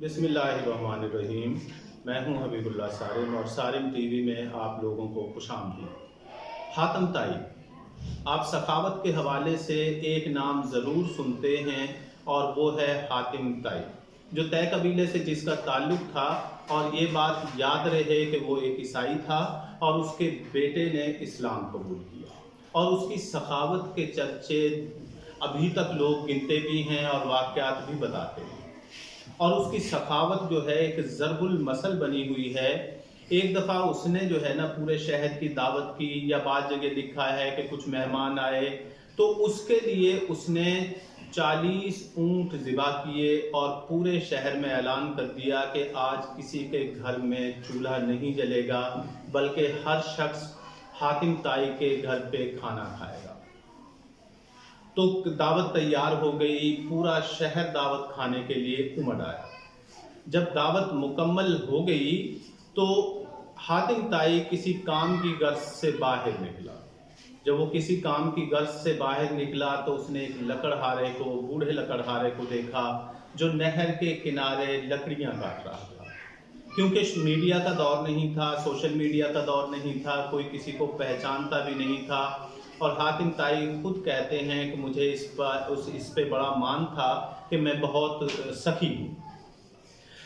بسم اللہ الرحمن الرحیم۔ میں ہوں حبیب اللہ سارم اور سارم ٹی وی میں آپ لوگوں کو خوش آمدید۔ حاتم طائی، آپ سخاوت کے حوالے سے ایک نام ضرور سنتے ہیں اور وہ ہے حاتم طائی، جو طے قبیلے سے جس کا تعلق تھا، اور یہ بات یاد رہے کہ وہ ایک عیسائی تھا اور اس کے بیٹے نے اسلام قبول کیا، اور اس کی سخاوت کے چرچے ابھی تک لوگ گنتے بھی ہیں اور واقعات بھی بتاتے ہیں، اور اس کی سخاوت جو ہے ایک ضرب المثل بنی ہوئی ہے۔ ایک دفعہ اس نے جو ہے نا پورے شہر کی دعوت کی، یا بعض جگہ لکھا ہے کہ کچھ مہمان آئے تو اس کے لیے اس نے 40 اونٹ ذبح کیے اور پورے شہر میں اعلان کر دیا کہ آج کسی کے گھر میں چولہا نہیں جلے گا، بلکہ ہر شخص حاتم طائی کے گھر پہ کھانا کھائے گا۔ تو دعوت تیار ہو گئی، پورا شہر دعوت کھانے کے لیے امڑ آیا۔ جب دعوت مکمل ہو گئی تو حاتم طائی کسی کام کی غرض سے باہر نکلا۔ جب وہ کسی کام کی غرض سے باہر نکلا تو اس نے ایک لکڑہارے کو، بوڑھے لکڑہارے کو دیکھا جو نہر کے کنارے لکڑیاں کاٹ رہا تھا۔ کیونکہ میڈیا کا دور نہیں تھا، سوشل میڈیا کا دور نہیں تھا، کوئی کسی کو پہچانتا بھی نہیں تھا، اور حاتم طائی خود کہتے ہیں کہ مجھے اس پہ بڑا مان تھا کہ میں بہت سخی ہوں۔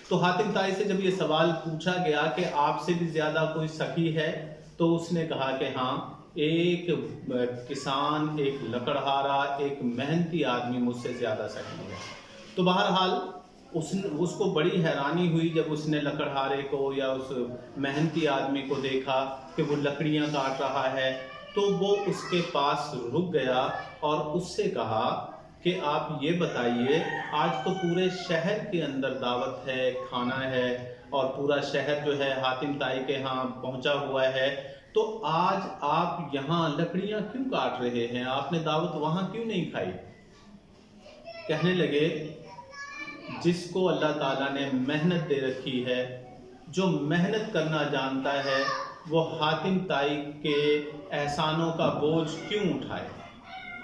تو حاتم طائی سے جب یہ سوال پوچھا گیا کہ آپ سے بھی زیادہ کوئی سخی ہے، تو اس نے کہا کہ ہاں، ایک کسان، ایک لکڑہارا، ایک محنتی آدمی مجھ سے زیادہ سخی ہے۔ تو بہرحال اس کو بڑی حیرانی ہوئی جب اس نے لکڑہارے کو یا اس محنتی آدمی کو دیکھا کہ وہ لکڑیاں کاٹ رہا ہے، تو وہ اس کے پاس رک گیا اور اس سے کہا کہ آپ یہ بتائیے، آج تو پورے شہر کے اندر دعوت ہے، کھانا ہے، اور پورا شہر جو ہے حاتم طائی کے ہاں پہنچا ہوا ہے، تو آج آپ یہاں لکڑیاں کیوں کاٹ رہے ہیں؟ آپ نے دعوت وہاں کیوں نہیں کھائی؟ کہنے لگے، جس کو اللہ تعالیٰ نے محنت دے رکھی ہے، جو محنت کرنا جانتا ہے، وہ حاتم طائی کے احسانوں کا بوجھ کیوں اٹھائے؟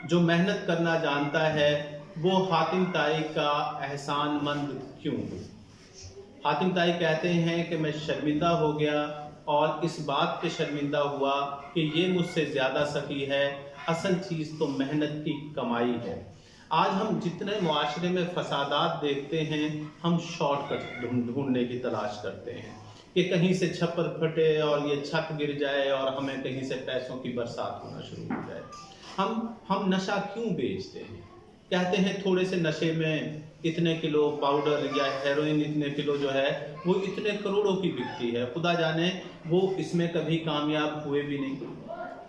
جو محنت کرنا جانتا ہے وہ حاتم طائی کا احسان مند کیوں ہو؟ حاتم طائی کہتے ہیں کہ میں شرمندہ ہو گیا، اور اس بات پہ شرمندہ ہوا کہ یہ مجھ سے زیادہ سخی ہے۔ اصل چیز تو محنت کی کمائی ہے۔ آج ہم جتنے معاشرے میں فسادات دیکھتے ہیں، ہم شارٹ کٹ ڈھونڈنے کی تلاش کرتے ہیں کہ کہیں سے چھپر پھٹے اور یہ چھت گر جائے اور ہمیں کہیں سے پیسوں کی برسات ہونا شروع ہو جائے۔ ہم نشہ کیوں بیچتے ہیں؟ کہتے ہیں تھوڑے سے نشے میں اتنے کلو پاؤڈر یا ہیروئن اتنے کلو جو ہے وہ اتنے کروڑوں کی بکتی ہے، خدا جانے وہ اس میں کبھی کامیاب ہوئے بھی نہیں۔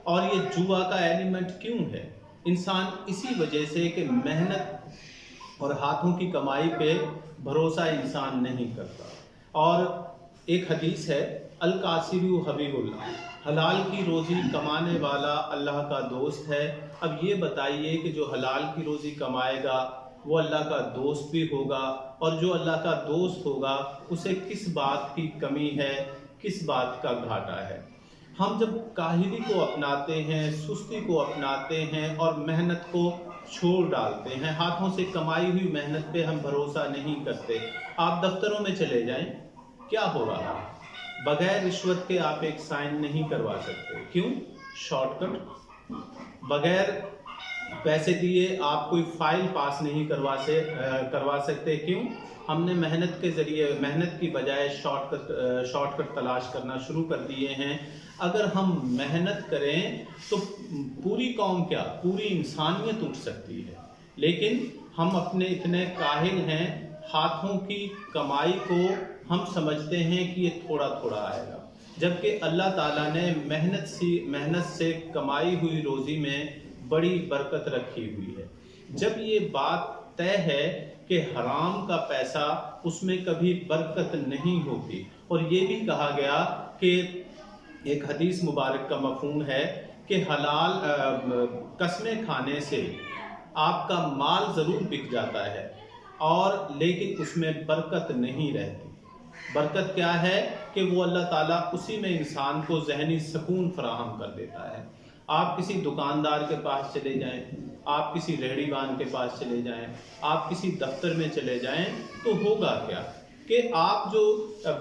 اور یہ جوا کا ایلیمنٹ کیوں ہے؟ انسان اسی وجہ سے کہ محنت اور ہاتھوں کی کمائی پہ بھروسہ انسان نہیں کرتا۔ اور ایک حدیث ہے، القاصر حبیب اللہ، حلال کی روزی کمانے والا اللہ کا دوست ہے۔ اب یہ بتائیے کہ جو حلال کی روزی کمائے گا وہ اللہ کا دوست بھی ہوگا، اور جو اللہ کا دوست ہوگا اسے کس بات کی کمی ہے، کس بات کا گھاٹا ہے؟ ہم جب کاہلی کو اپناتے ہیں، سستی کو اپناتے ہیں اور محنت کو چھوڑ ڈالتے ہیں، ہاتھوں سے کمائی ہوئی محنت پہ ہم بھروسہ نہیں کرتے۔ آپ دفتروں میں چلے جائیں، کیا ہو رہا ہے؟ بغیر رشوت کے آپ ایک سائن نہیں کروا سکتے۔ کیوں؟ Shortcut. بغیر پیسے دیے آپ کوئی فائل پاس نہیں کروا سکتے۔ کیوں؟ ہم نے محنت کے ذریعے، محنت کی بجائے شارٹ کٹ تلاش کرنا شروع کر دیے ہیں۔ اگر ہم محنت کریں تو پوری قوم کیا، پوری انسانیت اٹھ سکتی ہے، لیکن ہم اپنے اتنے کاہل ہیں، ہاتھوں کی کمائی کو ہم سمجھتے ہیں کہ یہ تھوڑا تھوڑا آئے گا، جبکہ اللہ تعالیٰ نے محنت سے کمائی ہوئی روزی میں بڑی برکت رکھی ہوئی ہے۔ جب یہ بات طے ہے کہ حرام کا پیسہ، اس میں کبھی برکت نہیں ہوتی، اور یہ بھی کہا گیا کہ ایک حدیث مبارک کا مفہوم ہے کہ حلال قسمیں کھانے سے آپ کا مال ضرور بک جاتا ہے، اور لیکن اس میں برکت نہیں رہتی۔ برکت کیا ہے کہ وہ اللہ تعالیٰ اسی میں انسان کو ذہنی سکون فراہم کر دیتا ہے۔ آپ کسی دکاندار کے پاس چلے جائیں، آپ کسی ریہڑی بان کے پاس چلے جائیں، آپ کسی دفتر میں چلے جائیں، تو ہوگا کیا؟ کہ آپ جو